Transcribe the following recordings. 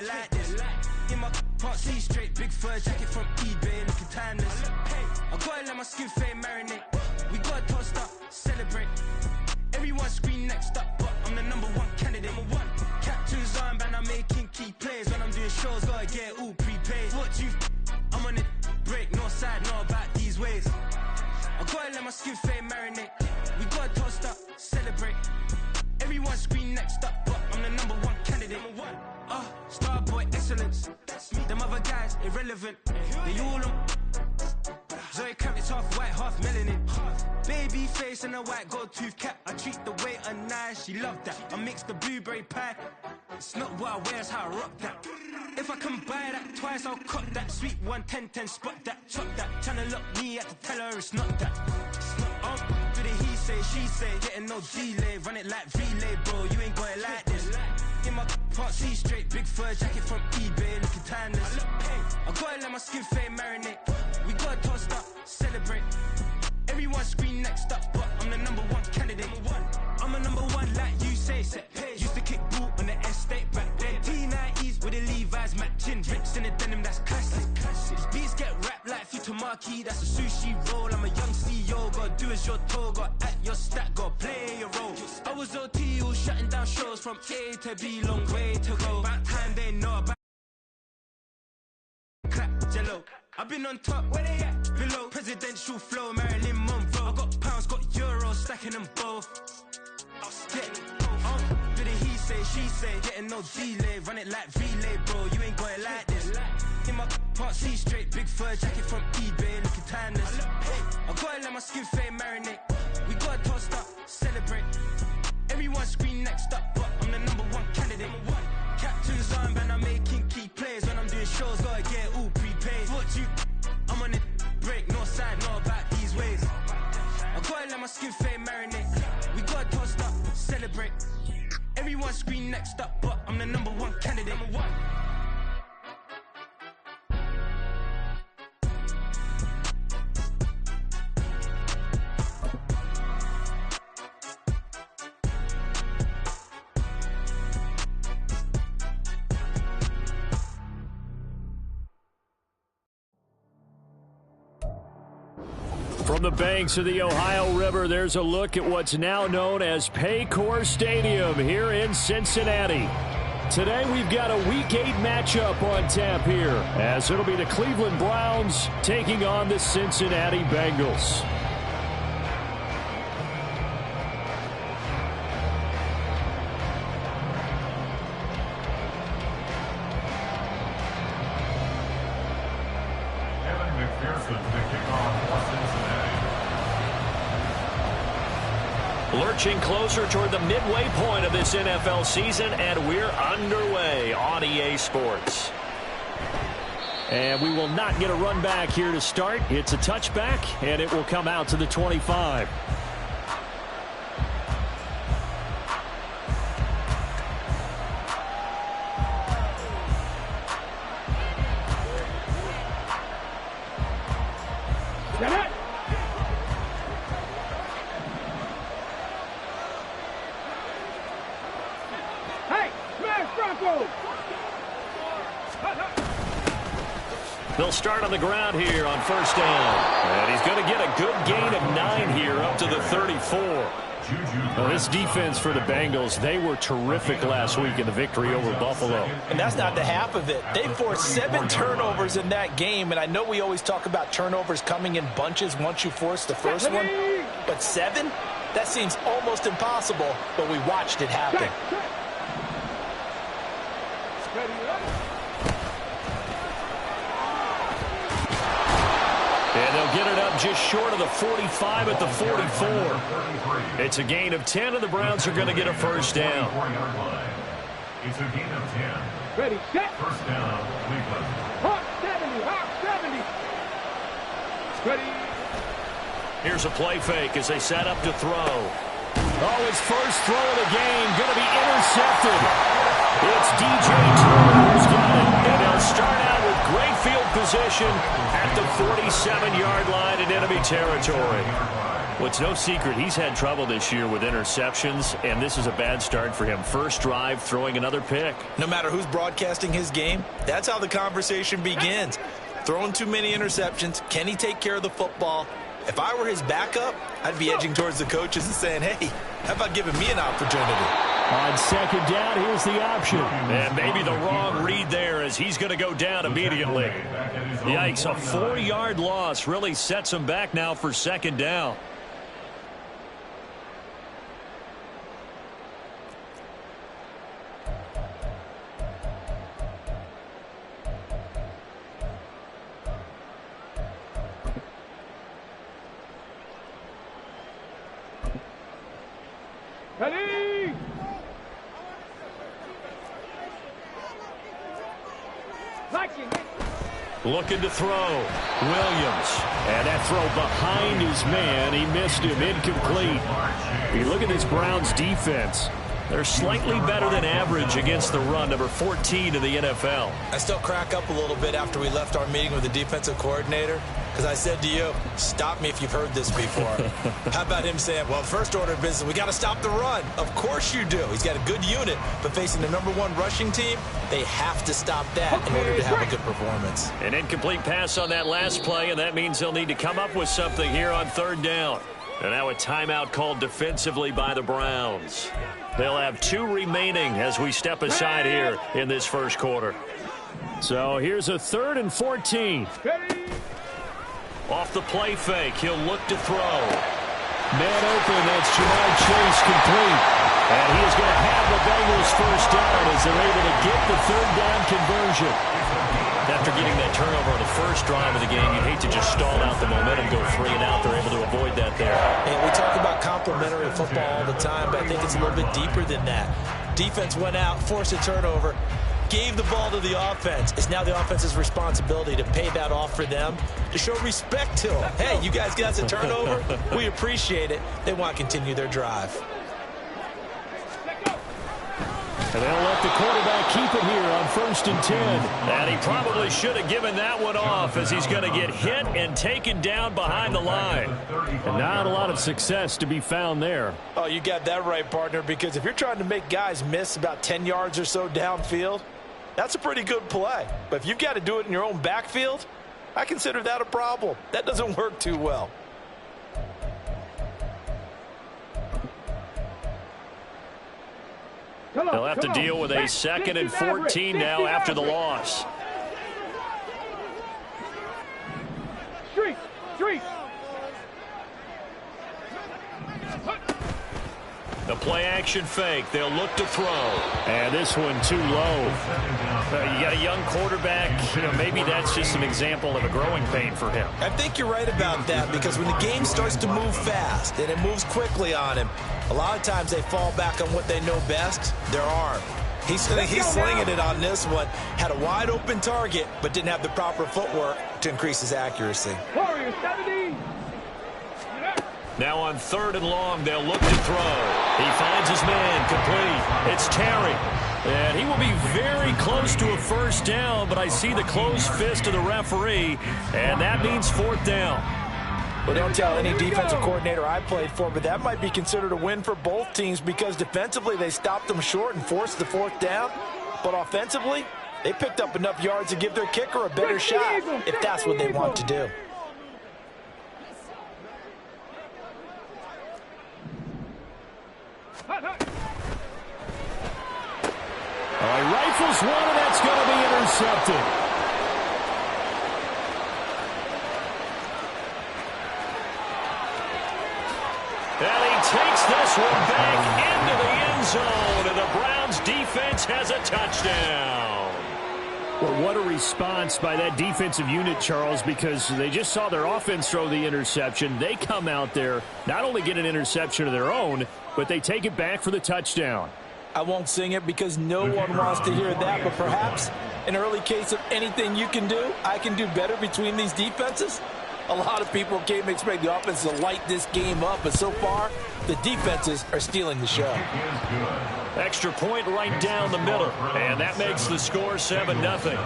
Like this. In my can't see straight, big fur jacket from eBay, looking timeless. I gotta let my skin fade marinate. We gotta toast up, celebrate. Everyone scream next up, but I'm the #1 candidate. Captain's armband, I'm making key plays. When I'm doing shows, gotta get all prepaid. What you I'm on it, break, no side, know about these ways. I gotta let my skin fade marinate. We gotta toast up, celebrate. Everyone scream next up, but I'm the #1 candidate. Starboy excellence. Them other guys irrelevant. They all on Zoe Kravitz, half white, half melanin. Baby face and a white gold tooth cap. I treat the waiter nice, she loved that. I mix the blueberry pie. It's not what I wear, it's how I rock that. If I can buy that twice, I'll cut that. Sweet 110, spot that, chop that. Tryna lock me, I have to tell her it's not that. Do the he say, she say, getting no delay. Run it like relay, bro, you ain't got it like this. In my can't see straight, big fur jacket from eBay, looking timeless. I gotta let my skin fade marinate. We gotta toast up, celebrate. Everyone scream next up, but I'm the #1 candidate. I'm a #1 like you say. Used to kick ball on the estate back then. T90s with the Levi's matching. Rips in the denim, that's classic. Beats get wrapped like Futamaki, that's a sushi roll. I'm a young CEO, gotta do as you're told. Gotta act your stat, gotta play your role. I was OT, all shutting down shows from A to B, long way to go. About time they know about clap, jello. I've been on top, where they at? Below. Presidential flow, Marilyn Monroe. I got pounds, got euros, stacking them both. Do the he say, she say, getting no delay. Run it like relay, bro, you ain't got it like this. In my can't see straight, big fur jacket from eBay, looking timeless. I gotta let my skin fade marinate. We gotta toast up, celebrate. Everyone scream next up, but I'm the #1 candidate. Captain's armband, I'm making key plays. When I'm doing shows, gotta get all prepaid. What you I'm on it, break, no side, know about these ways. I gotta let my skin fade marinate. We gotta toast up, celebrate. Everyone scream next up, but I'm the #1 candidate. From the banks of the Ohio River, there's a look at what's now known as Paycor Stadium here in Cincinnati. Today we've got a Week 8 matchup on tap here, as it'll be the Cleveland Browns taking on the Cincinnati Bengals. Lurching closer toward the midway point of this NFL season, and we're underway on EA Sports. And we will not get a run back here to start. It's a touchback, and it will come out to the 25. They'll start on the ground here on first down. And he's going to get a good gain of 9 here up to the 34. Well, this defense for the Bengals, they were terrific last week in the victory over Buffalo. And that's not the half of it. They forced 7 turnovers in that game. And I know we always talk about turnovers coming in bunches once you force the first one. But 7? That seems almost impossible. But we watched it happen. And they'll get it up just short of the 45 at the 44. It's a gain of 10, and the Browns are going to get a first down. It's a gain of 10. Ready, set. First down, Cleveland. Hawk 70, Hawk 70. Ready. Here's a play fake as they set up to throw. Oh, his first throw of the game going to be intercepted. It's DJ Turner who's got it. And they'll start out with great field position at the 47-yard line in enemy territory. Well, it's no secret he's had trouble this year with interceptions, and this is a bad start for him. First drive, throwing another pick. No matter who's broadcasting his game, that's how the conversation begins. Throwing too many interceptions. Can he take care of the football? If I were his backup, I'd be edging towards the coaches and saying, hey, how about giving me an opportunity? On second down, here's the option. And maybe the wrong read there as he's going to go down immediately. Yikes, a 4-yard loss really sets him back now for second down. Ready? Looking to throw. Williams. And that throw behind his man. He missed him. Incomplete. You look at this Browns defense. They're slightly better than average against the run, number 14 in the NFL. I still crack up a little bit after we left our meeting with the defensive coordinator because I said to you, stop me if you've heard this before. How about him saying, well, first order of business, we got to stop the run. Of course you do. He's got a good unit, but facing the #1 rushing team, they have to stop that in order to have a good performance. An incomplete pass on that last play, and that means they'll need to come up with something here on third down. And now a timeout called defensively by the Browns. They'll have 2 remaining as we step aside here in this first quarter. So here's a 3rd and 14. Off the play fake, he'll look to throw. Man open, that's Jamar Chase complete. And he is going to have the Bengals first down as they're able to get the 3rd down conversion. After getting that turnover on the first drive of the game, you'd hate to just stall out the momentum, go 3 and out. They're able to avoid that there. And we talk about complementary football all the time, but I think it's a little bit deeper than that. Defense went out, forced a turnover, gave the ball to the offense. It's now the offense's responsibility to pay that off for them, to show respect to them. Hey, you guys got a turnover? We appreciate it. They want to continue their drive. And they'll let the quarterback keep it here on 1st and 10. And he probably should have given that one off as he's going to get hit and taken down behind the line. And not a lot of success to be found there. Oh, you got that right, partner, because if you're trying to make guys miss about 10 yards or so downfield, that's a pretty good play. But if you've got to do it in your own backfield, I consider that a problem. That doesn't work too well. They'll have to deal with a 2nd and 14 now after the loss. Street. The play action fake. They'll look to throw. And this one too low. You got a young quarterback. Maybe that's just an example of a growing pain for him. I think you're right about that because when the game starts to move fast and it moves quickly on him, a lot of times they fall back on what they know best, their arm. He's slinging it on this one. Had a wide open target but didn't have the proper footwork to increase his accuracy. Warriors 70. Now on 3rd and long, they'll look to throw. He finds his man complete. It's Terry. And he will be very close to a first down, but I see the closed fist of the referee, and that means 4th down. Well, don't tell any defensive coordinator I played for, but that might be considered a win for both teams because defensively they stopped them short and forced the 4th down. But offensively, they picked up enough yards to give their kicker a better shot if that's what they want to do. Rifles one, and that's going to be intercepted. And he takes this one back into the end zone, and the Browns defense has a touchdown. Well, what a response by that defensive unit, Charles, because they just saw their offense throw the interception. They come out there, not only get an interception of their own, but they take it back for the touchdown. I won't sing it because no one wants to hear that, but perhaps an early case of anything you can do, I can do better between these defenses. A lot of people came to expect the offense to light this game up, but so far, the defenses are stealing the show. Extra point right down the middle, and that makes the score 7-0.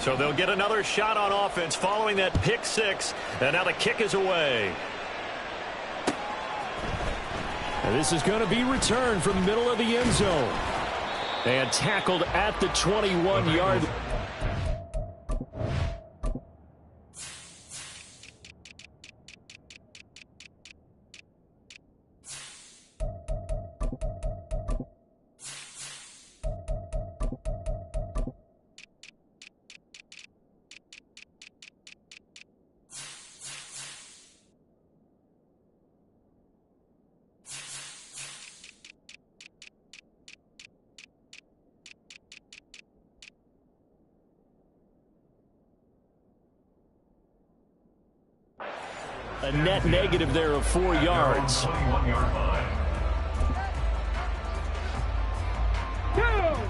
So they'll get another shot on offense following that pick six. And now the kick is away. And this is going to be returned from the middle of the end zone. And tackled at the 21-yard line. A net negative there of 4 yards.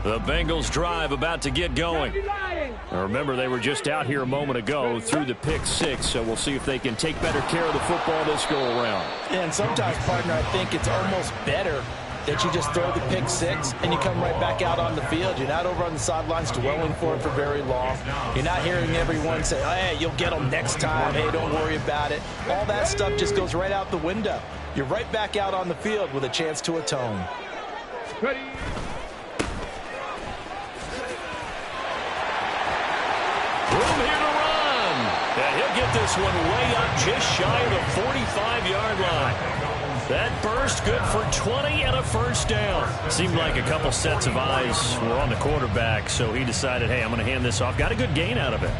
The Bengals drive about to get going. Now remember, they were just out here a moment ago through the pick six, so we'll see if they can take better care of the football this go around. And sometimes, partner, I think it's almost better that you just throw the pick six and you come right back out on the field. You're not over on the sidelines dwelling for it for very long. You're not hearing everyone say, oh, hey, you'll get them next time. Hey, don't worry about it. All that stuff just goes right out the window. You're right back out on the field with a chance to atone. Ready. Room here to run. And he'll get this one way up just shy of the 45-yard line. That burst good for 20 and a first down. Seemed like a couple sets of eyes were on the quarterback, so he decided, hey, I'm going to hand this off. Got a good gain out of it.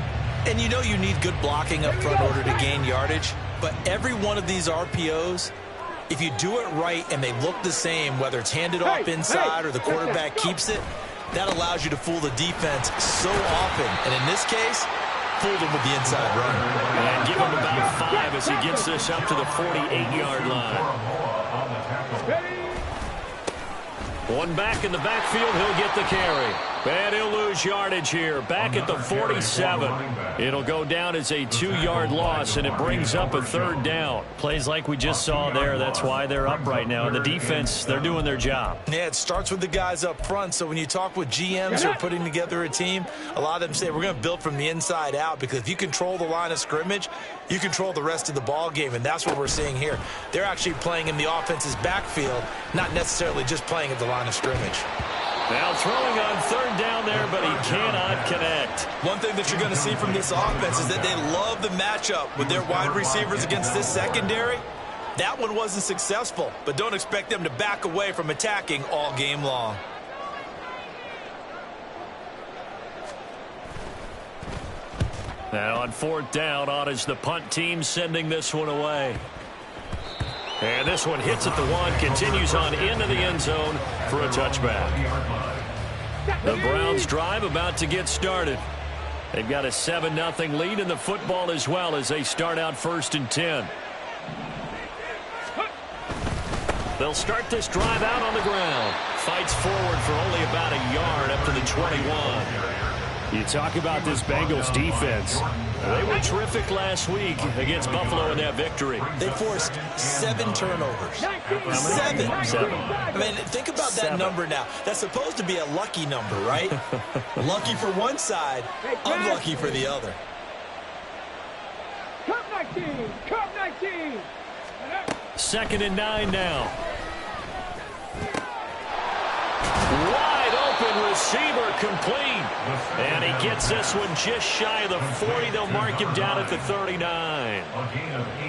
And you know you need good blocking up front in order to gain yardage, but every one of these RPOs, if you do it right and they look the same, whether it's handed off inside or the quarterback keeps it, that allows you to fool the defense so often. And in this case, fooled him with the inside run. And give him about 5 as he gets this up to the 48-yard line. One back in the backfield, he'll get the carry. And he'll lose yardage here. Back at the 47. It'll go down as a 2-yard loss, and it brings up a third down. Plays like we just saw there. That's why they're up right now. And the defense, they're doing their job. Yeah, it starts with the guys up front. So when you talk with GMs who are putting together a team, a lot of them say we're going to build from the inside out, because if you control the line of scrimmage, you control the rest of the ball game, and that's what we're seeing here. They're actually playing in the offense's backfield, not necessarily just playing at the line of scrimmage. Now throwing on third down there, but he cannot connect. One thing that you're going to see from this offense is that they love the matchup with their wide receivers against this secondary. That one wasn't successful, but don't expect them to back away from attacking all game long. Now on fourth down, on is the punt team sending this one away. And this one hits at the 1, continues on into the end zone for a touchback. The Browns drive about to get started. They've got a 7-0 lead in the football as well as they start out 1st and 10. They'll start this drive out on the ground. Fights forward for only about a yard up to the 21. You talk about this Bengals defense. They were terrific last week against Buffalo in that victory. They forced 7 turnovers. 7. I mean, think about that number now. That's supposed to be a lucky number, right? Lucky for one side, unlucky for the other. Cup 19! Cup 19! 2nd and 9 now. Wide open receiver complete. And he gets this one just shy of the 40. They'll mark him down at the 39.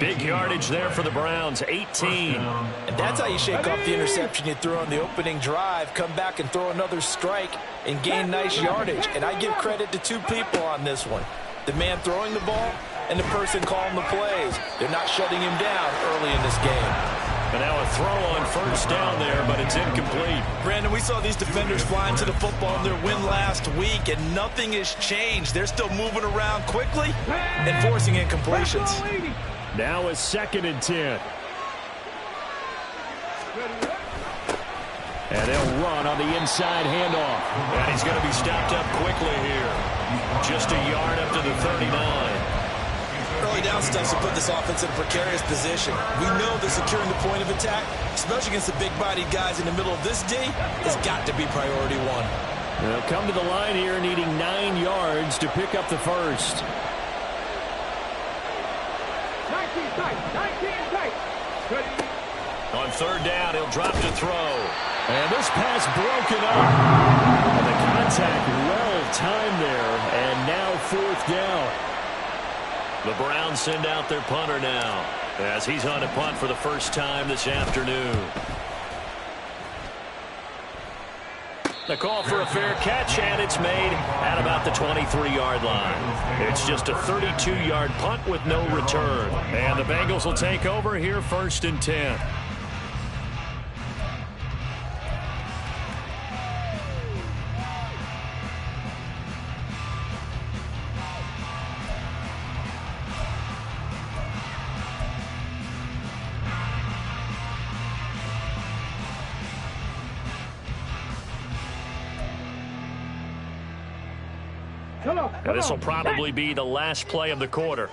Big yardage there for the Browns, 18. And that's how you shake off the interception you threw on the opening drive, come back and throw another strike and gain nice yardage. And I give credit to 2 people on this one. The man throwing the ball and the person calling the plays. They're not shutting him down early in this game. And now a throw on first down there, but it's incomplete. Brandon, we saw these defenders flying to the football in their win last week, and nothing has changed. They're still moving around quickly and forcing incompletions. Now a 2nd and 10. And they'll run on the inside handoff. And he's going to be stopped up quickly here. Just a yard up to the 39. Early down stuff to put this offense in a precarious position. We know that securing the point of attack, especially against the big-bodied guys in the middle of this D, has got to be priority 1. They'll come to the line here needing 9 yards to pick up the first. 19 tight. 19 tight. Ready. On third down, he'll drop to throw. And this pass broken up. And the contact well timed there. And now fourth down. The Browns send out their punter now as he's on a punt for the first time this afternoon. The call for a fair catch, and it's made at about the 23-yard line. It's just a 32-yard punt with no return. And the Bengals will take over here first and 10. Now, this will probably be the last play of the quarter.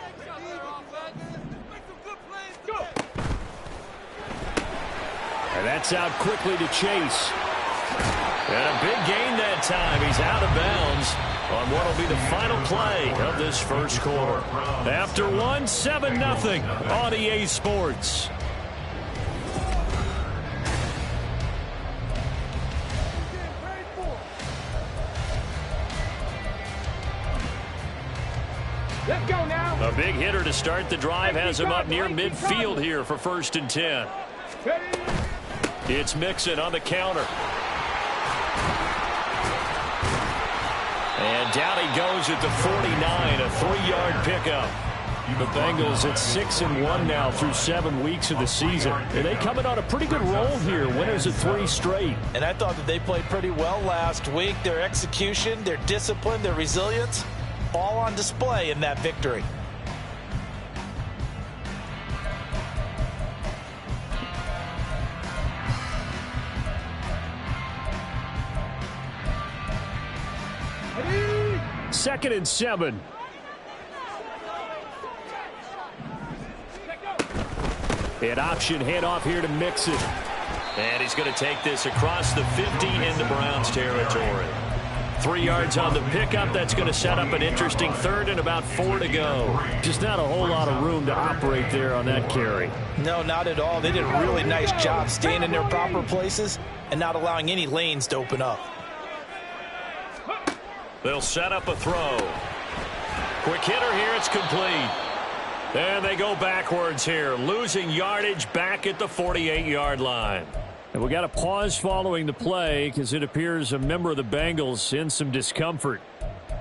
And that's out quickly to Chase. And a big gain that time. He's out of bounds on what will be the final play of this first quarter. After one, 7-0 on EA Sports. Let's go now. A big hitter to start the drive has him up near midfield here for first and 10. It's Mixon on the counter. And down he goes at the 49, a 3-yard pickup. The Bengals at 6-1 now through 7 weeks of the season. And they coming on a pretty good roll here, winners of 3 straight. And I thought that they played pretty well last week. Their execution, their discipline, their resilience, all on display in that victory. Second and 7. An option handoff here to Mixon. And he's going to take this across the 50 into Browns territory. 3 yards on the pickup. That's going to set up an interesting third and about 4 to go. Just not a whole lot of room to operate there on that carry. No, not at all. They did a really nice job staying in their proper places and not allowing any lanes to open up. They'll set up a throw. Quick hitter here. It's complete. And they go backwards here, losing yardage back at the 48-yard line. And we got a pause following the play because it appears a member of the Bengals in some discomfort.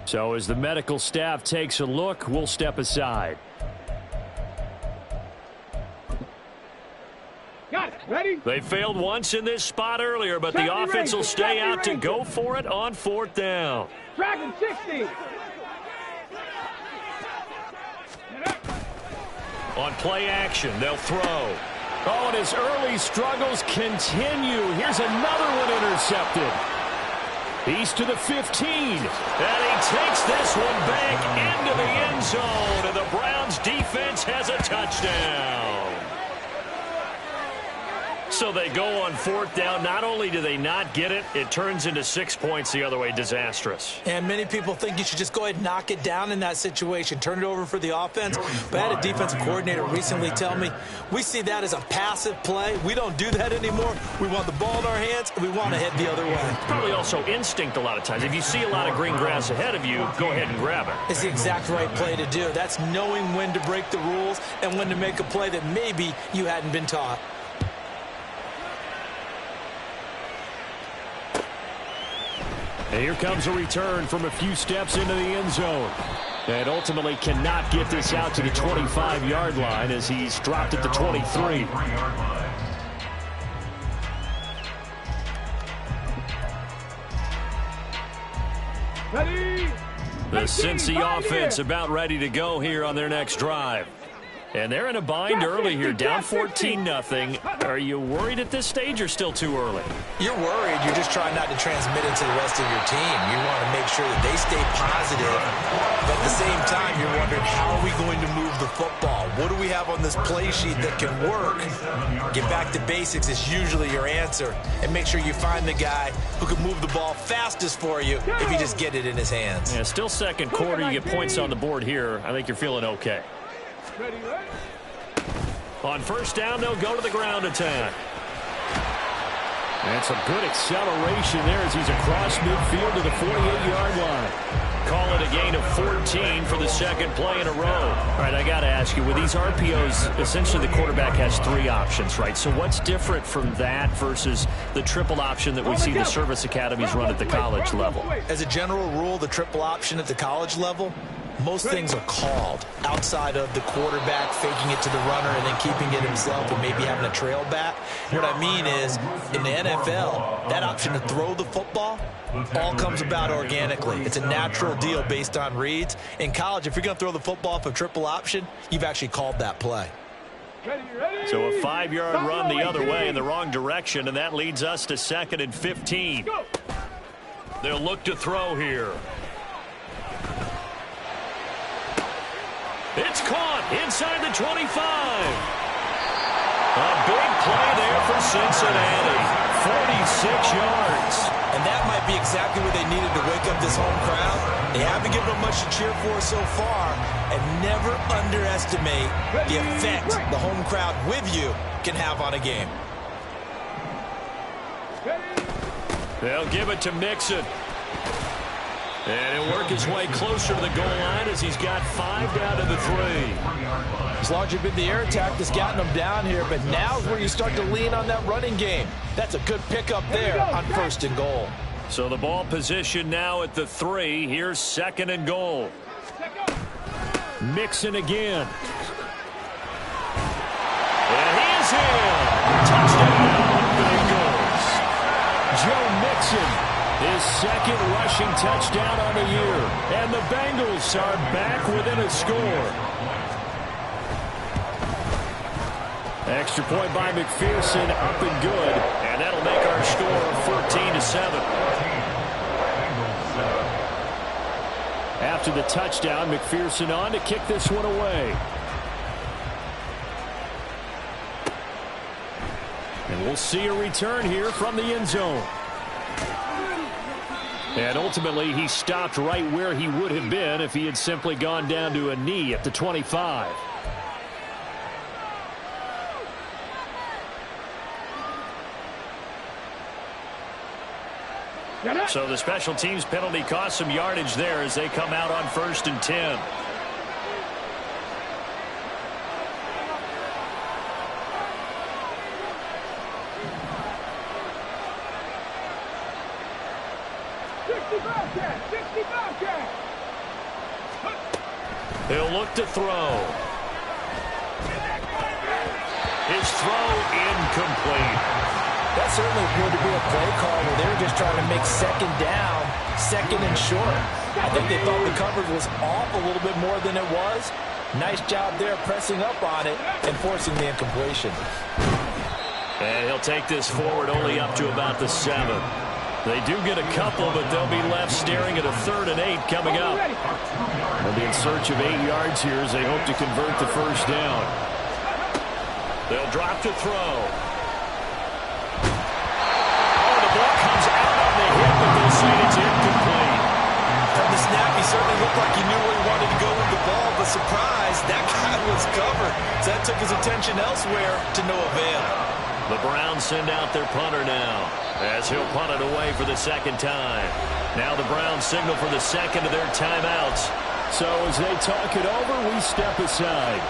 So as the medical staff takes a look, we'll step aside. Got it. Ready? They failed once in this spot earlier, but the offense will stay out to go for it on fourth down. Dragon 60. On play action, they'll throw. Oh, and his early struggles continue. Here's another one intercepted. He's to the 15. And he takes this one back into the end zone. And the Browns defense has a touchdown. So they go on fourth down. Not only do they not get it, it turns into 6 points the other way. Disastrous. And many people think you should just go ahead and knock it down in that situation. Turn it over for the offense. But I had a defensive coordinator recently tell me, we see that as a passive play. We don't do that anymore. We want the ball in our hands, and we want to head the other way. Probably also instinct a lot of times. If you see a lot of green grass ahead of you, go ahead and grab it. It's the exact right play to do. That's knowing when to break the rules and when to make a play that maybe you hadn't been taught. And here comes a return from a few steps into the end zone. And ultimately cannot get this out to the 25-yard line as he's dropped at the 23. Ready? The Cincy offense about ready to go here on their next drive. And they're in a bind early here, down 14-0. Are you worried at this stage or still too early? You're worried. You're just trying not to transmit it to the rest of your team. You want to make sure that they stay positive. But at the same time, you're wondering, how are we going to move the football? What do we have on this play sheet that can work? Get back to basics is usually your answer. And make sure you find the guy who can move the ball fastest for you if you just get it in his hands. Yeah, still second quarter. You get points on the board here. I think you're feeling okay. Ready, ready. On first down, they'll go to the ground attack. And some good acceleration there as he's across midfield to the 48-yard line. Call it a gain of 14 for the second play in a row. All right, I got to ask you, with these RPOs, essentially the quarterback has three options, right? So what's different from that versus the triple option that we see the service academies run at the college level? As a general rule, the triple option at the college level, most things are called outside of the quarterback faking it to the runner and then keeping it himself and maybe having a trail back. What I mean is, in the NFL, that option to throw the football all comes about organically. It's a natural deal based on reads. In college, if you're going to throw the football for triple option, you've actually called that play. So a 5-yard run the other way in the wrong direction, and that leads us to 2nd and 15. They'll look to throw here. It's caught inside the 25. A big play there for Cincinnati. 46 yards. And that might be exactly what they needed to wake up this home crowd. They haven't given them much to cheer for so far. And never underestimate the effect the home crowd with you can have on a game. They'll give it to Mixon. And he'll work his way closer to the goal line as he's got 5 down to the 3. As long as you've been the air attack that's gotten them down here, but now's where you start to lean on that running game. That's a good pickup there on 1st and goal. So the ball position now at the 3. Here's 2nd and goal. Mixon again. And he's in. Touchdown, Bengals. Joe Mixon. His 2nd rushing touchdown on the year. And the Bengals are back within a score. Extra point by McPherson, up and good. And that'll make our score 14-7. After the touchdown, McPherson on to kick this one away. And we'll see a return here from the end zone. And ultimately, he stopped right where he would have been if he had simply gone down to a knee at the 25. So the special teams penalty cost some yardage there as they come out on 1st and 10. He'll look to throw. His throw incomplete. That certainly appeared to be a play call where they were just trying to make 2nd down, 2nd and short. I think they thought the coverage was off a little bit more than it was. Nice job there pressing up on it and forcing the incompletion. And he'll take this forward only up to about the 7. They do get a couple, but they'll be left staring at a 3rd and 8 coming up. They'll be in search of 8 yards here as they hope to convert the 1st down. They'll drop to throw. Oh, the ball comes out on the hip, but they'll say it's incomplete. From the snap, he certainly looked like he knew where he wanted to go with the ball, but surprise, that guy was covered. So that took his attention elsewhere to no avail. The Browns send out their punter now, as he'll punt it away for the 2nd time. Now the Browns signal for the 2nd of their timeouts. So as they talk it over, we step aside.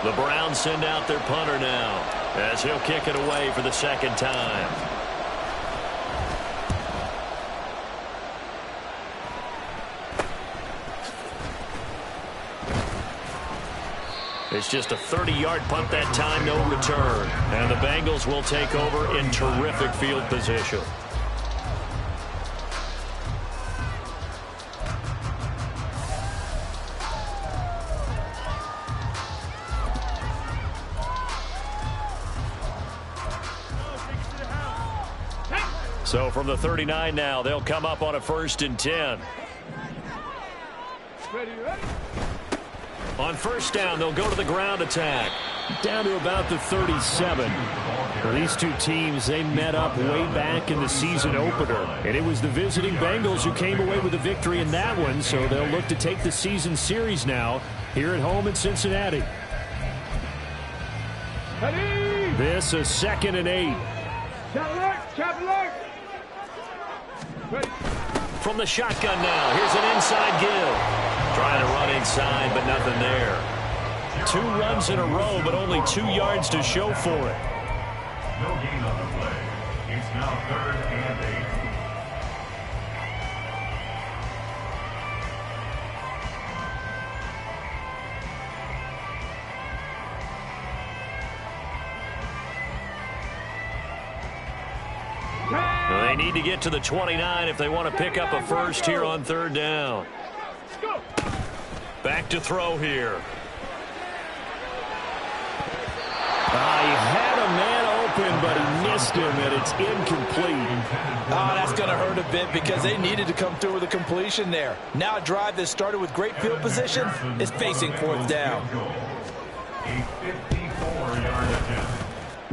The Browns send out their punter now, as he'll kick it away for the 2nd time. It's just a 30-yard punt that time, no return. And the Bengals will take over in terrific field position. So from the 39 now, they'll come up on a 1st and 10. Ready. On 1st down, they'll go to the ground attack. Down to about the 37. Well, these two teams, they met up way back in the season opener. And it was the visiting Bengals who came away with a victory in that one. So they'll look to take the season series now here at home in Cincinnati. Ready. This a 2nd and 8. Chop alert. Ready. From the shotgun now, here's an inside give. Trying to run inside, but nothing there. 2 runs in a row, but only 2 yards to show for it. No gain on the play. It's now 3rd and 8. They need to get to the 29 if they want to pick up a first here on 3rd down. Back to throw here. He had a man open, but he missed him, and it's incomplete. That's going to hurt a bit because they needed to come through with a completion there. Now a drive that started with great field position is facing 4th down. A 54-yard attempt.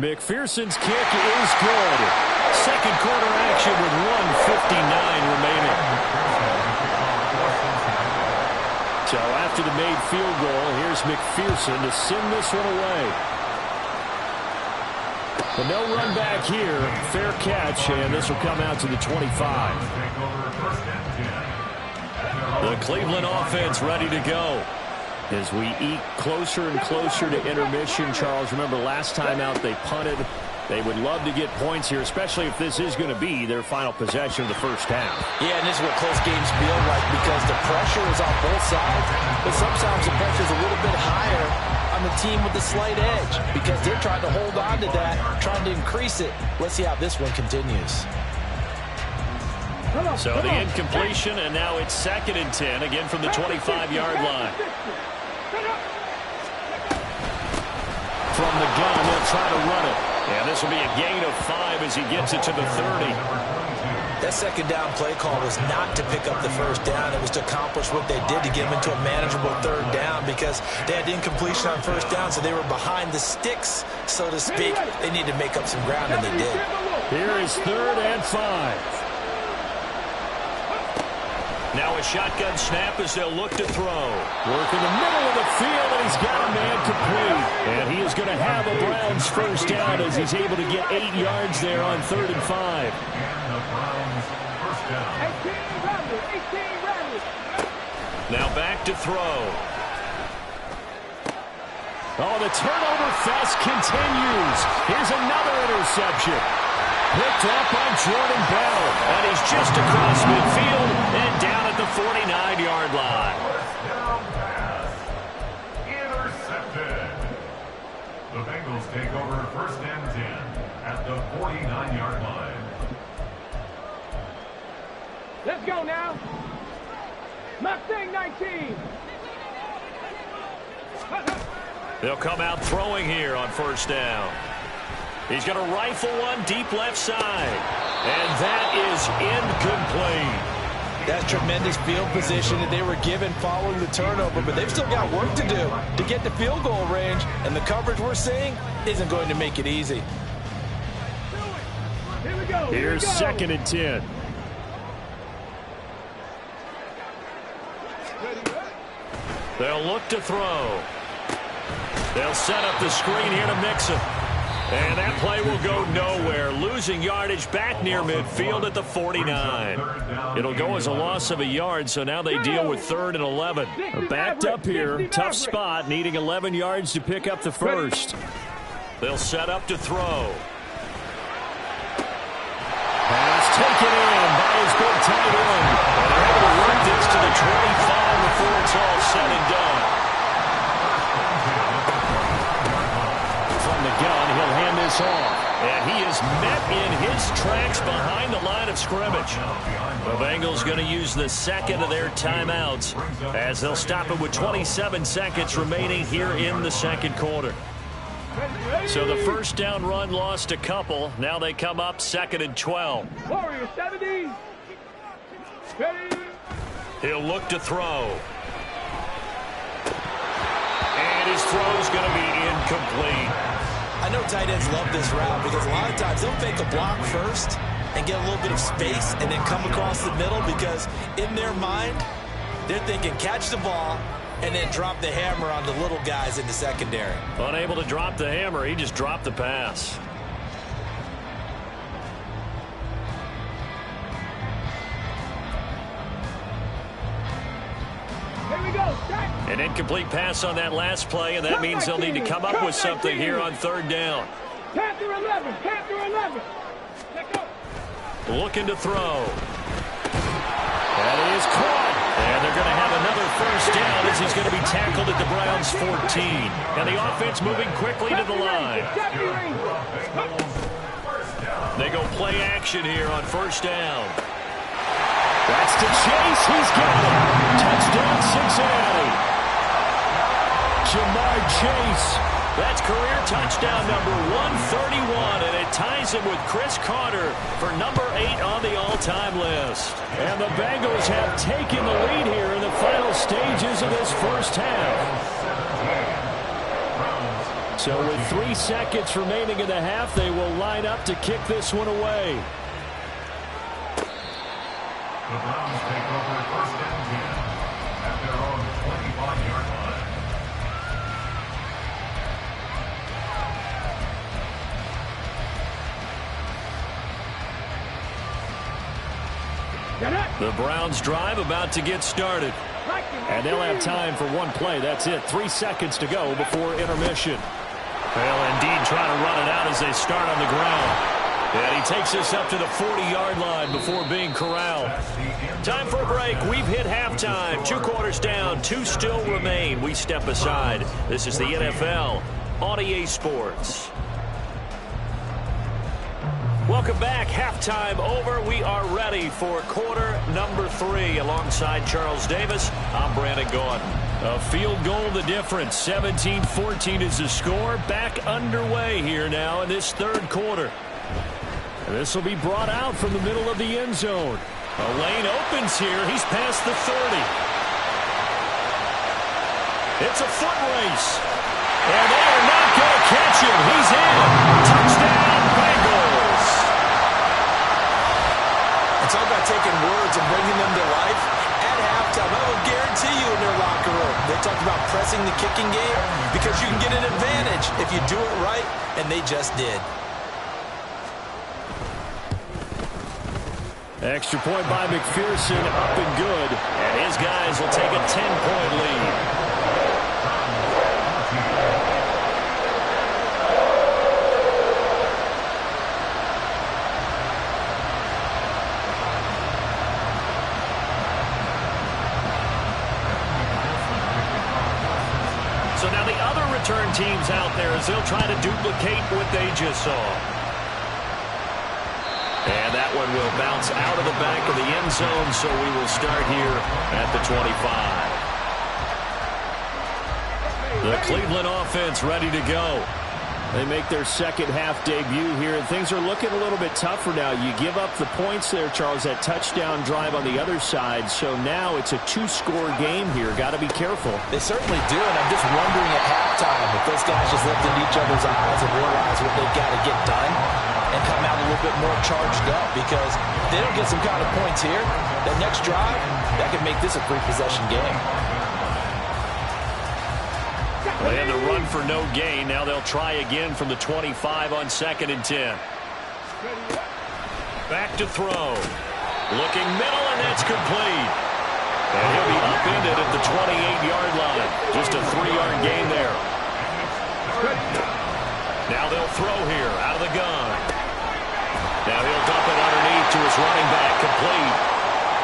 McPherson's kick is good. 2nd quarter action with 1:59 remaining. So after the made field goal, here's McPherson to send this one away. But no run back here. Fair catch, and this will come out to the 25. The Cleveland offense ready to go. As we eke closer and closer to intermission, Charles, remember last time out they punted. They would love to get points here, especially if this is going to be their final possession of the 1st half. Yeah, and this is what close games feel like because the pressure is on both sides, but sometimes the pressure is a little bit higher on the team with the slight edge because they're trying to hold on to that, trying to increase it. Let's see how this one continues. So the incompletion, and now it's 2nd and 10, again from the 25-yard line. From the gun, they'll try to run it. And this will be a gain of 5 as he gets it to the 30. That 2nd down play call was not to pick up the 1st down. It was to accomplish what they did to get them into a manageable 3rd down because they had incompletion on 1st down, so they were behind the sticks, so to speak. They needed to make up some ground, and they did. Here is 3rd and 5. Now a shotgun snap as they'll look to throw. Work in the middle of the field, and he's got a man complete. And he is going to have a Browns 1st down as he's able to get 8 yards there on 3rd and 5. And the Browns 1st down. 18 rounders. Now back to throw. Oh, the turnover fest continues. Here's another interception. Picked up by Jordan Bell. And he's just across midfield and down at the 49-yard line. Down pass. Intercepted. The Bengals take over 1st and 10 at the 49-yard line. Let's go now. Mustang 19. They'll come out throwing here on 1st down. He's going to rifle one deep left side. And that is incomplete. That's tremendous field position that they were given following the turnover, but they've still got work to do to get to field goal range, and the coverage we're seeing isn't going to make it easy. Here we go. Here's 2nd and 10. They'll look to throw. They'll set up the screen here to Mixon. And that play will go nowhere. Losing yardage back near midfield at the 49. It'll go as a loss of a yard, so now they deal with 3rd and 11. Backed up here. Tough spot, needing 11 yards to pick up the 1st. They'll set up to throw. Pass taken in by his big tight end. And they're able to work this to the 25 before it's all said and done. this off. And he is met in his tracks behind the line of scrimmage. The Bengals going to use the second of their timeouts as they'll stop it with 27 seconds remaining here in the second quarter. So the first down run lost a couple. Now they come up 2nd and 12. Warrior 70. Ready. He'll look to throw. And his throw's going to be incomplete. I know tight ends love this route because a lot of times they'll fake a block first and get a little bit of space and then come across the middle because in their mind, they're thinking catch the ball and then drop the hammer on the little guys in the secondary. Unable to drop the hammer, he just dropped the pass. Here we go. Set. An incomplete pass on that last play, and that means they'll need to come up with something here on 3rd down. Panther 11. Panther 11. Let go. Looking to throw. That is caught. And they're going to have another first down as he's going to be tackled at the Browns 14. And the offense moving quickly to the line. They go play action here on 1st down. That's to Chase. He's got it. Touchdown, Cincinnati. Jamar Chase. That's career touchdown number 131, and it ties him with Chris Carter for number 8 on the all-time list. And the Bengals have taken the lead here in the final stages of this first half. So with 3 seconds remaining in the half, they will line up to kick this one away. The Browns take over 1st and 10 at their own 25-yard line. The Browns drive about to get started. And they'll have time for one play. That's it. 3 seconds to go before intermission. They'll indeed try to run it out as they start on the ground. And he takes us up to the 40-yard line before being corralled. Time for a break. We've hit halftime. 2 quarters down. 2 still remain. We step aside. This is the NFL on EA Sports. Welcome back. Halftime over. We are ready for quarter number 3. Alongside Charles Davis, I'm Brandon Gordon. A field goal the difference. 17-14 is the score. Back underway here now in this 3rd quarter. This will be brought out from the middle of the end zone. A lane opens here. He's past the 30. It's a foot race. And they are not going to catch him. He's in. Touchdown, Bengals. It's all about taking words and bringing them to life at halftime. I will guarantee you in their locker room, they talk about pressing the kicking game because you can get an advantage if you do it right, and they just did. Extra point by McPherson, up and good. And his guys will take a 10-point lead. So now the other return teams out there as they'll try to duplicate what they just saw. And that one will bounce out of the back of the end zone, so we will start here at the 25. The Cleveland offense ready to go. They make their second half debut here, and things are looking a little bit tougher now. You give up the points there, Charles, that touchdown drive on the other side, so now it's a 2-score game here. Got to be careful. They certainly do, and I'm just wondering at halftime if those guys just looked into each other's eyes and realize what they've got to get done and come out a little bit more charged up, because if they don't get some kind of points here, that next drive, that could make this a 3-possession game. They had to run for no gain. Now they'll try again from the 25 on 2nd and 10. Back to throw. Looking middle, and that's complete. And he'll be upended at the 28-yard line. Just a 3-yard gain there. Now they'll throw here out of the gun. Now he'll dump it underneath to his running back, complete.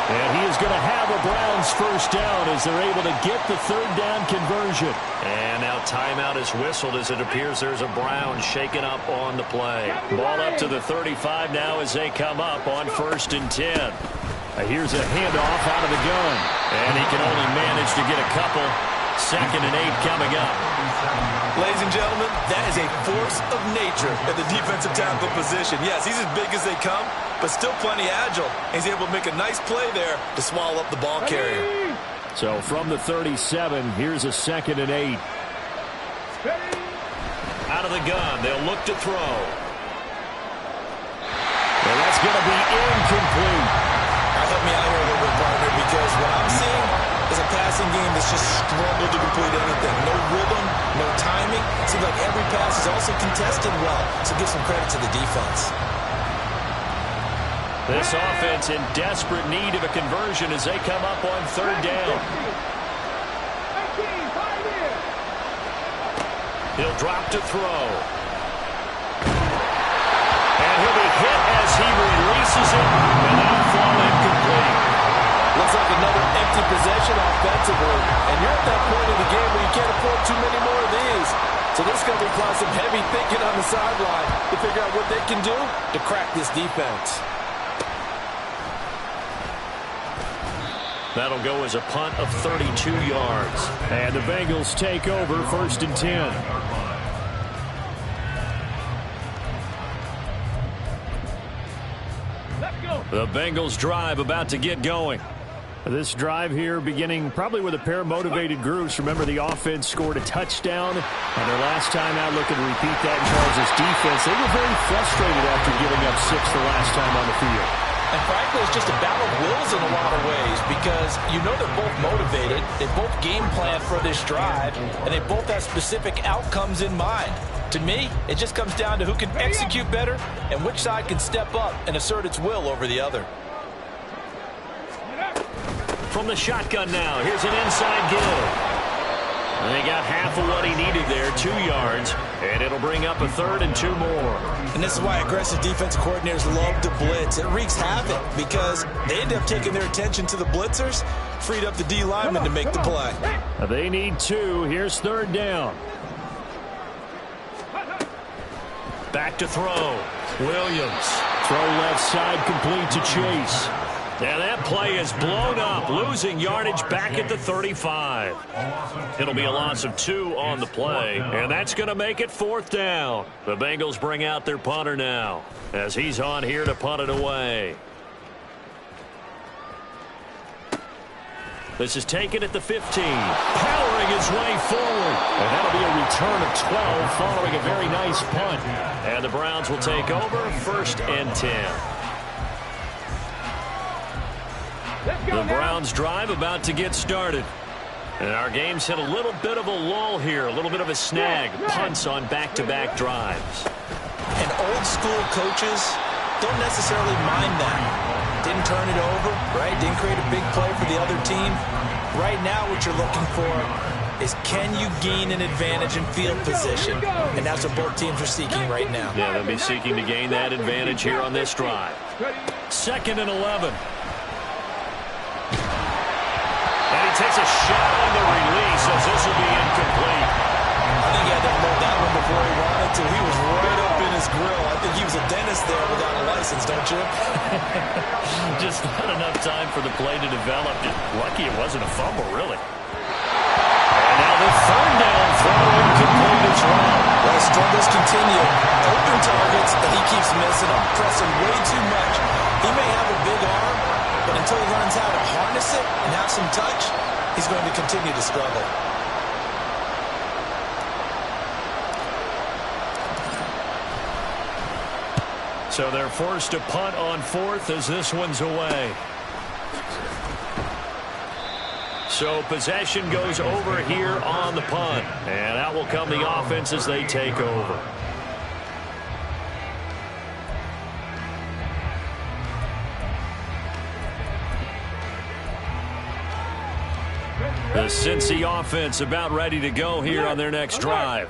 And he is going to have a Browns first down as they're able to get the third down conversion. And now timeout is whistled as it appears there's a Brown shaken up on the play. Ball up to the 35 now as they come up on 1st and 10. Here's a handoff out of the gun. And he can only manage to get a couple. 2nd and 8 coming up. Ladies and gentlemen, that is a force of nature at the defensive tackle position. Yes, he's as big as they come, but still plenty agile. He's able to make a nice play there to swallow up the ball carrier. So from the 37, here's a 2nd and 8. Out of the gun, they'll look to throw. And that's going to be incomplete. Help me out here a little bit, partner, because what I'm seeing is a passing game that's just struggled to complete anything. No rhythm, no timing. Seems like every pass is also contested well, so give some credit to the defense. This offense in desperate need of a conversion as they come up on 3rd down. He'll drop to throw. And he'll be hit as he releases it, and that'll fall incomplete. Looks like another empty possession offensively, and you're at that point in the game where you can't afford too many more of these. So this is going to require some heavy thinking on the sideline to figure out what they can do to crack this defense. That'll go as a punt of 32 yards. And the Bengals take over 1st and 10. The Bengals drive about to get going. This drive here beginning probably with a pair of motivated groups. Remember, the offense scored a touchdown, and their last time out looking to repeat that in Charles' defense. They were very frustrated after giving up 6 the last time on the field. And frankly, it's just a battle of wills in a lot of ways because you know they're both motivated, they both game plan for this drive, and they both have specific outcomes in mind. To me, it just comes down to who can execute better and which side can step up and assert its will over the other. From the shotgun now, here's an inside give. And they got half of what he needed there, 2 yards, and it'll bring up a 3rd and 2 more. And this is why aggressive defensive coordinators love to blitz. It wreaks havoc because they end up taking their attention to the blitzers, freed up the D lineman to make the play. They need 2. Here's 3rd down. Back to throw. Williams. Throw left side complete to Chase. And that play is blown up, losing yardage back at the 35. It'll be a loss of 2 on the play, and that's going to make it 4th down. The Bengals bring out their punter now as he's on here to punt it away. This is taken at the 15, powering his way forward. And that'll be a return of 12 following a very nice punt. And the Browns will take over 1st and 10. The Browns drive about to get started. And our game's hit a little bit of a lull here, a little bit of a snag. Punts on back-to-back drives. And old school coaches don't necessarily mind that. Didn't turn it over, right? Didn't create a big play for the other team. Right now what you're looking for is can you gain an advantage in field position? And that's what both teams are seeking right now. Yeah, they'll be seeking to gain that advantage here on this drive. 2nd and 11. And he takes a shot on the release as this will be incomplete. I think he had to load that one before he wanted to. He was right up in his grill. I think he was a dentist there without a license, don't you? Just not enough time for the play to develop. Just lucky it wasn't a fumble, really. And now the 3rd down throw incomplete as well. Well, struggles continue. Open targets that he keeps missing. I'm pressing way too much. He may have a big arm, but until he learns how to harness it and have some touch, he's going to continue to struggle. So they're forced to punt on 4th as this one's away. So possession goes over here on the punt. And out will come the offense as they take over. The Cincy offense about ready to go here on their next drive.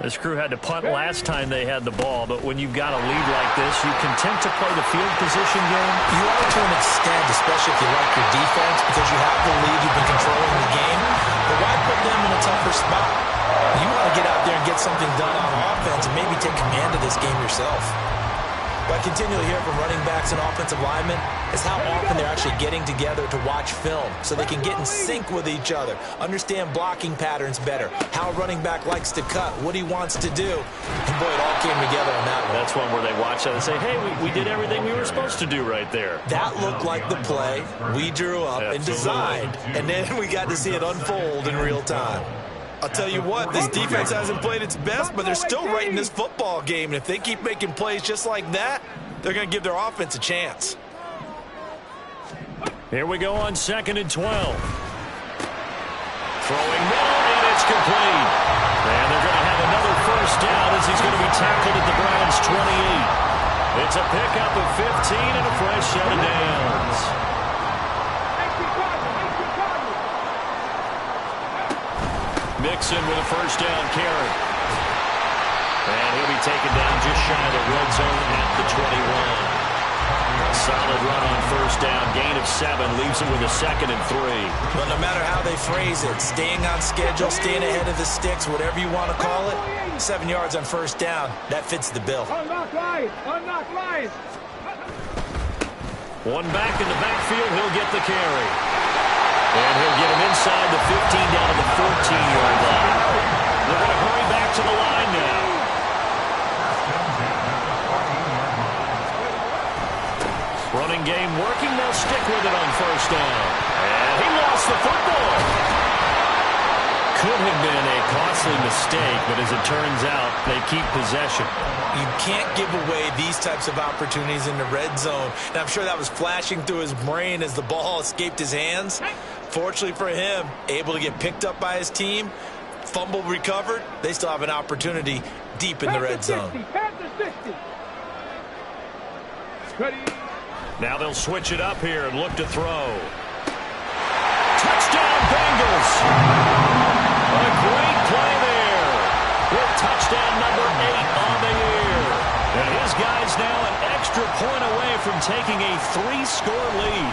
This crew had to punt last time they had the ball, but when you've got a lead like this, you content to play the field position game? You are to an extent, especially if you like your defense, because you have the lead, you've been controlling the game. But why put them in a tougher spot? You want to get out there and get something done on offense and maybe take command of this game yourself. What I continually hear from running backs and offensive linemen is how often they're actually getting together to watch film so they can get in sync with each other, understand blocking patterns better, how a running back likes to cut, what he wants to do. And boy, it all came together on that one. That's one where they watch that and say, hey, we did everything we were supposed to do right there. That looked like the play we drew up and designed, and then we got to see it unfold in real time. I'll tell you what, this defense hasn't played its best, but they're still right in this football game. And if they keep making plays just like that, they're going to give their offense a chance. Here we go on 2nd and 12. Throwing middle, and it's complete. And they're going to have another first down as he's going to be tackled at the Browns' 28. It's a pickup of 15 and a fresh set of downs. Mixon with a first down carry. And he'll be taken down just shy of the red zone at the 21. A solid run on first down. Gain of 7 leaves him with a 2nd and 3. But no matter how they phrase it, staying on schedule, staying ahead of the sticks, whatever you want to call it, 7 yards on first down, that fits the bill. Unlock line. Unlock line. One back in the backfield. He'll get the carry. And he'll get him inside the 15 down to the 14-yard line. They're going to hurry back to the line now. Running game working. They'll stick with it on first down. And he lost the football. Could have been a costly mistake, but as it turns out, they keep possession. You can't give away these types of opportunities in the red zone. And I'm sure that was flashing through his brain as the ball escaped his hands. Fortunately for him, able to get picked up by his team, fumble recovered, they still have an opportunity deep in the red zone. Now they'll switch it up here and look to throw. Touchdown, Bengals! A great play there with touchdown number 8 on the year. And his guy's now an extra point away from taking a 3-score lead.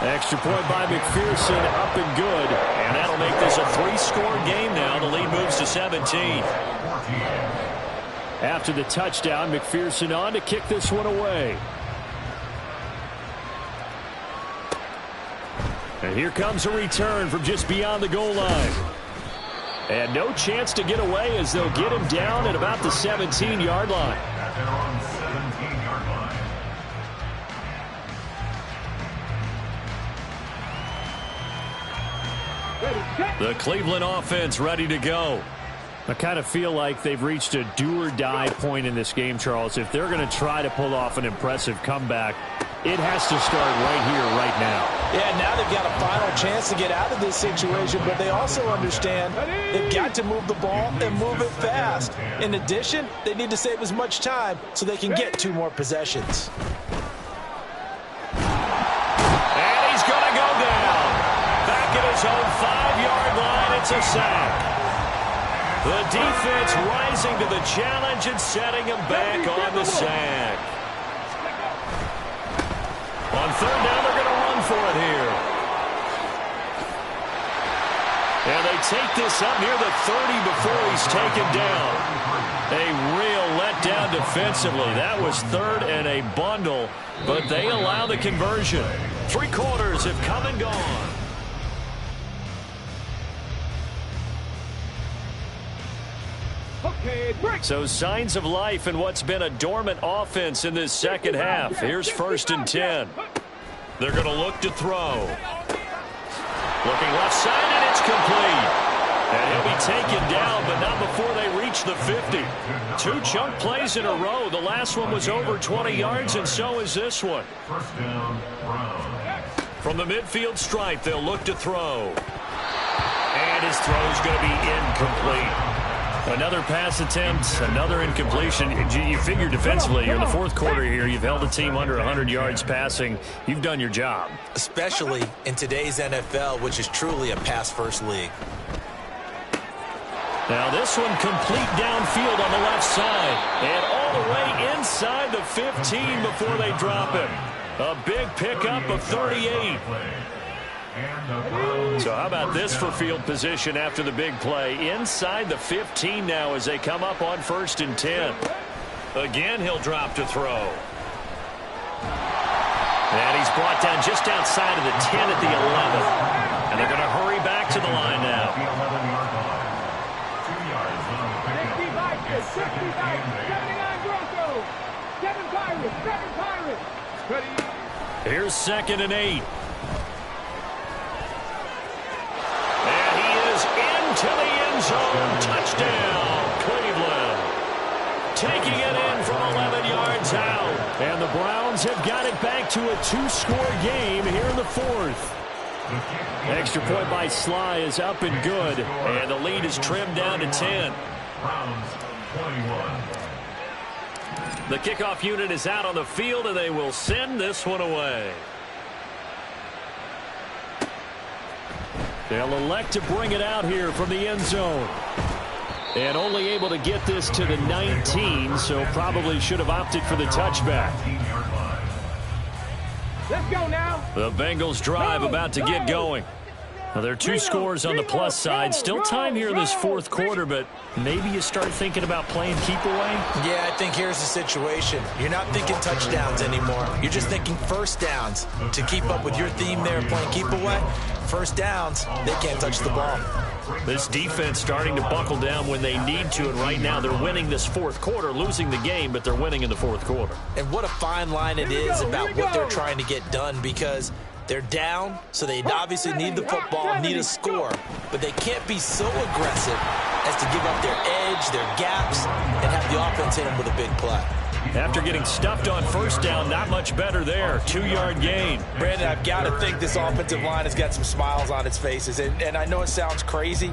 Extra point by McPherson, up and good. And that'll make this a 3-score game now. The lead moves to 17. After the touchdown, McPherson on to kick this one away. And here comes a return from just beyond the goal line. And no chance to get away as they'll get him down at about the 17-yard line. At their own 17-yard line. The Cleveland offense ready to go. I kind of feel like they've reached a do-or-die point in this game, Charles. If they're going to try to pull off an impressive comeback, it has to start right here, right now. Yeah, now they've got a final chance to get out of this situation, but they also understand they've got to move the ball and move it fast. In addition, they need to save as much time so they can get 2 more possessions. And he's going to go down. Back at his own 5-yard line, it's a sack. The defense rising to the challenge and setting him back on the sack. On 3rd down, they're going to run for it here. And they take this up near the 30 before he's taken down. A real letdown defensively. That was 3rd and a bundle, but they allow the conversion. 3 quarters have come and gone. So signs of life in what's been a dormant offense in this second half. Here's 1st and 10. They're going to look to throw. Looking left side, and it's complete. And he'll be taken down, but not before they reach the 50. 2 chunk plays in a row. The last one was over 20 yards, and so is this one. First down, Browns. From the midfield stripe, they'll look to throw. And his throw's going to be incomplete. Another pass attempt, another incompletion. You figure defensively, you're in the 4th quarter here. You've held a team under 100 yards passing. You've done your job. Especially in today's NFL, which is truly a pass-first league. Now this one complete downfield on the left side. And all the way inside the 15 before they drop him. A big pickup of 38. So how about this for field position after the big play? Inside the 15 now as they come up on 1st and 10. Again, he'll drop to throw. And he's brought down just outside of the 10 at the 11. And they're going to hurry back to the line now. 7 Pirates. Here's 2nd and 8. And he is into the end zone. Touchdown, Cleveland. Taking it in from 11 yards out. And the Browns have got it back to a 2-score game here in the 4th. Extra point by Sly is up and good. And the lead is trimmed down to 10. Browns 21. The kickoff unit is out on the field, and they will send this one away. They'll elect to bring it out here from the end zone. And only able to get this to the 19, so probably should have opted for the touchback. Let's go now. The Bengals drive about to get going. Now, there are 2 scores on the plus side. Still time here in this 4th quarter, but maybe you start thinking about playing keep away? Yeah, I think here's the situation. You're not thinking touchdowns anymore. You're just thinking first downs. To keep up with your theme there, playing keep away, first downs, they can't touch the ball. This defense starting to buckle down when they need to, and right now they're winning this 4th quarter, losing the game, but they're winning in the 4th quarter. And what a fine line it is about what they're trying to get done, because they're down, so they obviously need the football, need a score, but they can't be so aggressive as to give up their edge, their gaps, and have the offense hit them with a big play. After getting stuffed on 1st down, not much better there. 2-yard gain. Brandon, I've got to think this offensive line has got some smiles on its faces, and I know it sounds crazy,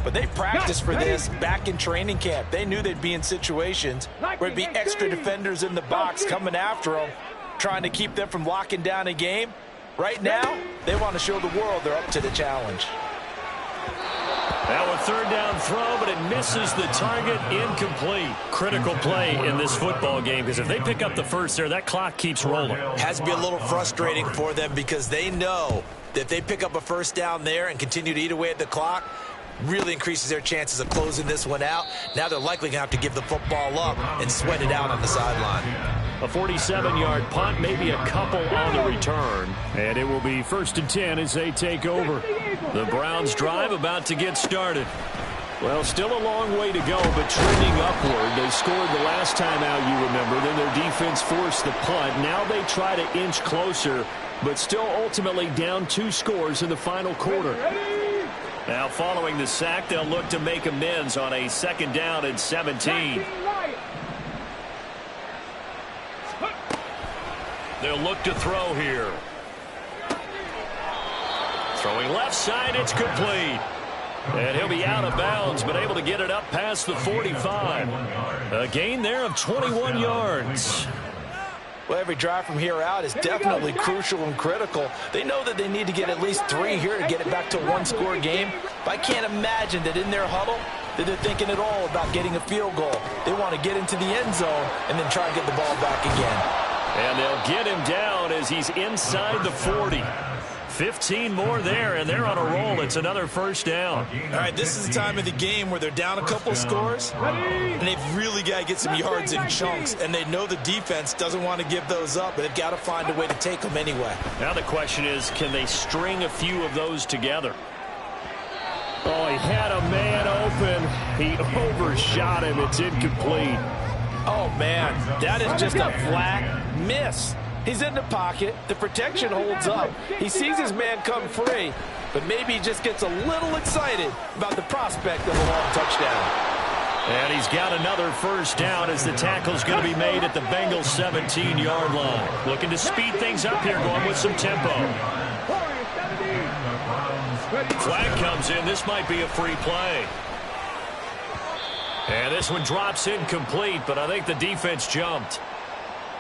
but they practiced for this back in training camp. They knew they'd be in situations where it'd be extra defenders in the box coming after them, trying to keep them from locking down a game. Right now, they want to show the world they're up to the challenge. Now a 3rd down throw, but it misses the target, incomplete. Critical play in this football game, because if they pick up the first there, that clock keeps rolling. Has to be a little frustrating for them, because they know that if they pick up a 1st down there and continue to eat away at the clock, really increases their chances of closing this one out. Now they're likely going to have to give the football up and sweat it out on the sideline. A 47-yard punt, maybe a couple on the return. And it will be 1st and 10 as they take over. The Browns drive about to get started. Well, still a long way to go, but trending upward. They scored the last time out, you remember. Then their defense forced the punt. Now they try to inch closer, but still ultimately down 2 scores in the final quarter. Now following the sack, they'll look to make amends on a 2nd down and 17. They'll look to throw here. Throwing left side, it's complete. And he'll be out of bounds, but able to get it up past the 45. A gain there of 21 yards. Well, every drive from here out is definitely crucial and critical. They know that they need to get at least 3 here to get it back to a 1-score game. But I can't imagine that in their huddle that they're thinking at all about getting a field goal. They want to get into the end zone and then try and get the ball back again. And they'll get him down as he's inside the 40. 15 more there, and they're on a roll. It's another 1st down. All right, this is the time of the game where they're down a couple of scores, and they've really got to get some yards in chunks, and they know the defense doesn't want to give those up, but they've got to find a way to take them anyway. Now the question is, can they string a few of those together? Oh, he had a man open. He overshot him. It's incomplete. Oh, man, that is just a flat miss. He's in the pocket. The protection holds up. He sees his man come free, but maybe he just gets a little excited about the prospect of a long touchdown. And he's got another 1st down as the tackle's going to be made at the Bengals 17-yard line. Looking to speed things up here, going with some tempo. Flag comes in. This might be a free play. And this one drops incomplete, but I think the defense jumped.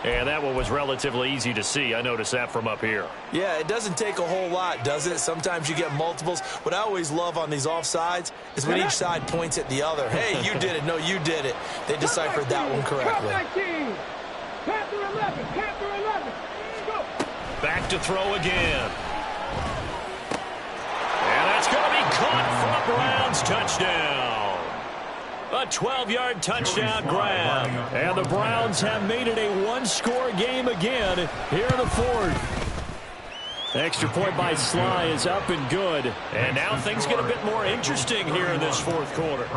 And that one was relatively easy to see. I noticed that from up here. Yeah, it doesn't take a whole lot, does it? Sometimes you get multiples. What I always love on these offsides is when each side points at the other. Hey, you did it. No, you did it. They deciphered that one correctly. Panther 11. Panther 11. Go. Back to throw again. And that's going to be caught for a Browns touchdown. A 12-yard touchdown grab. And the Browns have made it a one-score game again here in the fourth. Extra point by Sly is up and good. And now things get a bit more interesting here in this fourth quarter.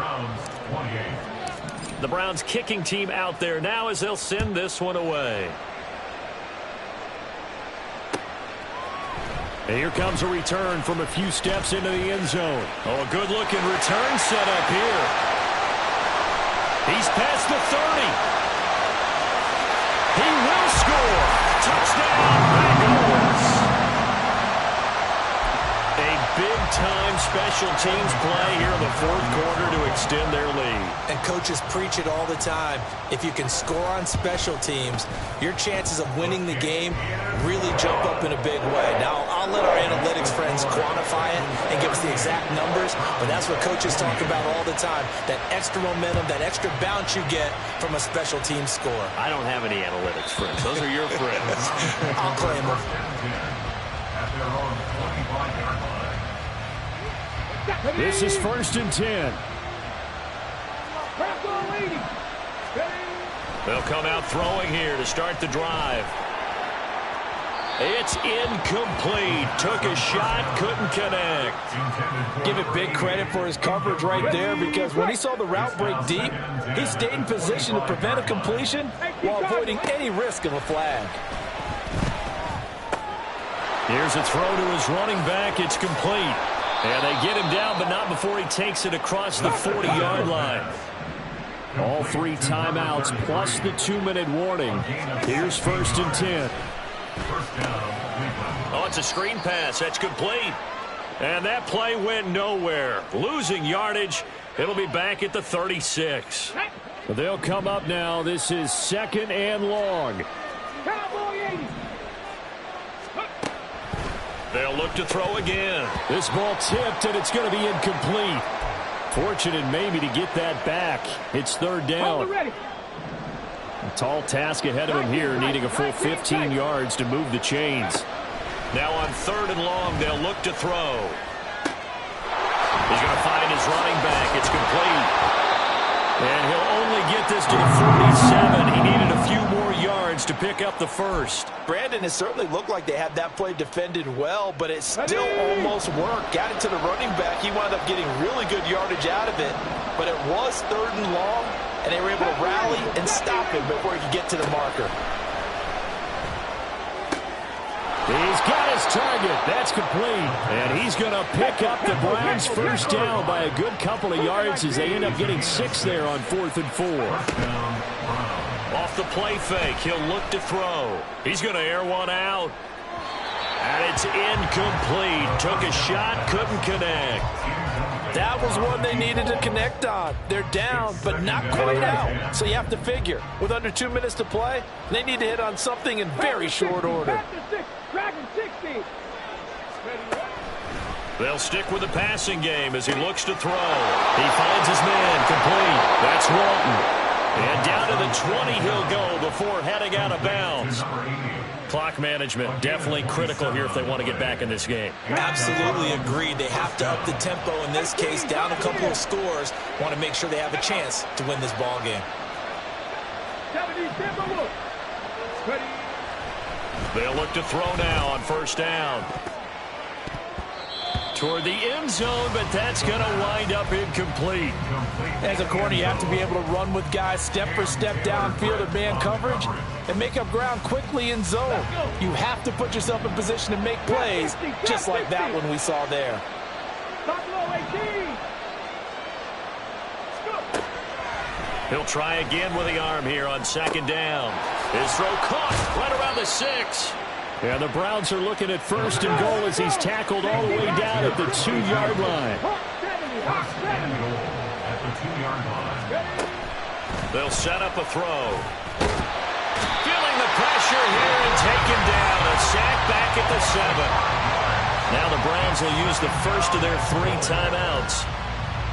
The Browns kicking team out there now as they'll send this one away. And here comes a return from a few steps into the end zone. Oh, a good-looking return set up here. He's past the 30. He will score. Touchdown, Bengals. A big-time special teams play here in the fourth quarter to extend their lead. And coaches preach it all the time. If you can score on special teams, your chances of winning the game really jump up in a big way. Now, I'll let our analytics friends quantify it and give us the exact numbers, but that's what coaches talk about all the time, that extra momentum, that extra bounce you get from a special team score. I don't have any analytics friends. Those are your friends. I'll claim them. This is 1st and 10. They'll come out throwing here to start the drive. It's incomplete. Took a shot, couldn't connect. Give it big credit for his coverage right there, because when he saw the route break deep, he stayed in position to prevent a completion while avoiding any risk of a flag. Here's a throw to his running back. It's complete. And they get him down, but not before he takes it across the 40-yard line. All three timeouts plus the 2-minute warning. Here's 1st and 10. Oh, it's a screen pass. That's complete. And that play went nowhere. Losing yardage. It'll be back at the 36. They'll come up now. This is 2nd and long. They'll look to throw again. This ball tipped, and it's going to be incomplete. Fortunate maybe to get that back. It's 3rd down. A tall task ahead of him here, needing a full 15 yards to move the chains. Now on 3rd and long, they'll look to throw. He's going to find his running back. It's complete. And he'll only get this to the 47. He needed a few more yards to pick up the first. Brandon, it certainly looked like they had that play defended well, but it still almost worked. Got it to the running back. He wound up getting really good yardage out of it, but it was 3rd and long, and they were able to rally and stop him before he could get to the marker. He's got his target. That's complete. And he's going to pick up the Browns' first down by a good couple of yards as they end up getting 6 there on 4th and 4. Off the play fake, he'll look to throw. He's going to air one out. And it's incomplete. Took a shot, couldn't connect. That was one they needed to connect on. They're down, but not quite out. So you have to figure, with under 2 minutes to play, they need to hit on something in very short order. They'll stick with the passing game as he looks to throw. He finds his man complete. That's Walton. And down to the 20 he'll go before heading out of bounds. Clock management definitely critical here if they want to get back in this game. Absolutely agreed. They have to up the tempo in this case, down a couple of scores. Want to make sure they have a chance to win this ball game. They'll look to throw now on 1st down. Toward the end zone, but that's going to wind up incomplete. As a corner, you have to be able to run with guys step for step downfield at man coverage and make up ground quickly in zone. You have to put yourself in position to make plays, just like that one we saw there. He'll try again with the arm here on 2nd down. His throw caught right around the 6. And the Browns are looking at 1st and goal as he's tackled all the way down at the 2-yard line. They'll set up a throw. Feeling the the 7. Now the Browns will use the first of their 3 timeouts,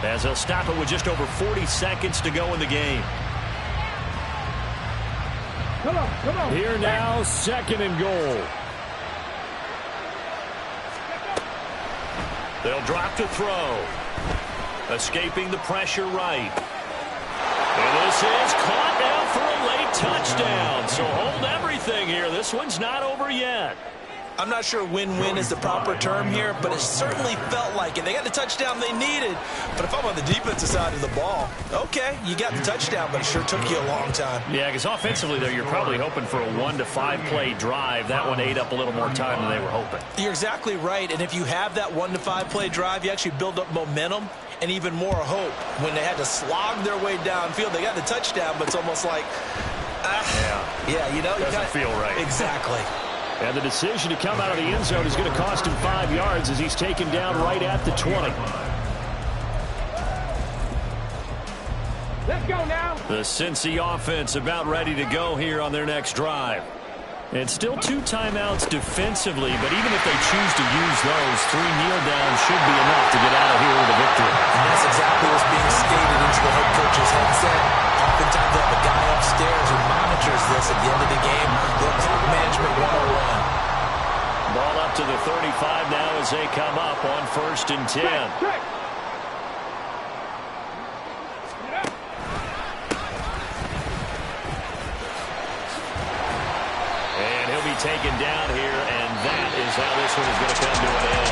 as they'll stop it with just over 40 seconds to go in the game. Come on. Here now, 2nd and goal. They'll drop to throw. Escaping the pressure right. And this is caught now for a late touchdown. So hold everything here. This one's not over yet. I'm not sure win-win is the proper term here, but it certainly felt like it. They got the touchdown they needed. But if I'm on the defensive side of the ball, okay, you got the touchdown, but it sure took you a long time. Yeah, because offensively, though, you're probably hoping for a 1 to 5 play drive. That one ate up a little more time than they were hoping. You're exactly right. And if you have that 1 to 5 play drive, you actually build up momentum and even more hope. When they had to slog their way downfield, they got the touchdown, but it's almost like, Doesn't feel right. Exactly. And the decision to come out of the end zone is going to cost him 5 yards as he's taken down right at the 20. Let's go now. The Cincy offense about ready to go here on their next drive. And still 2 timeouts defensively, but even if they choose to use those, 3 kneel downs should be enough to get out of here with a victory. And that's exactly what's being skated into the head coach's headset. Oftentimes they'll have a guy upstairs who monitors this at the end of the game. They'll clock management 101. Ball up to the 35 now as they come up on 1st and 10. Check. Taken down here, and that is how this one is going to come to an end.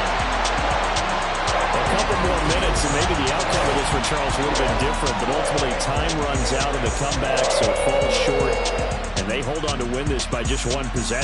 A couple more minutes, and maybe the outcome of this for Charles would have been different, but ultimately time runs out in the comeback, so it falls short, and they hold on to win this by just 1 possession.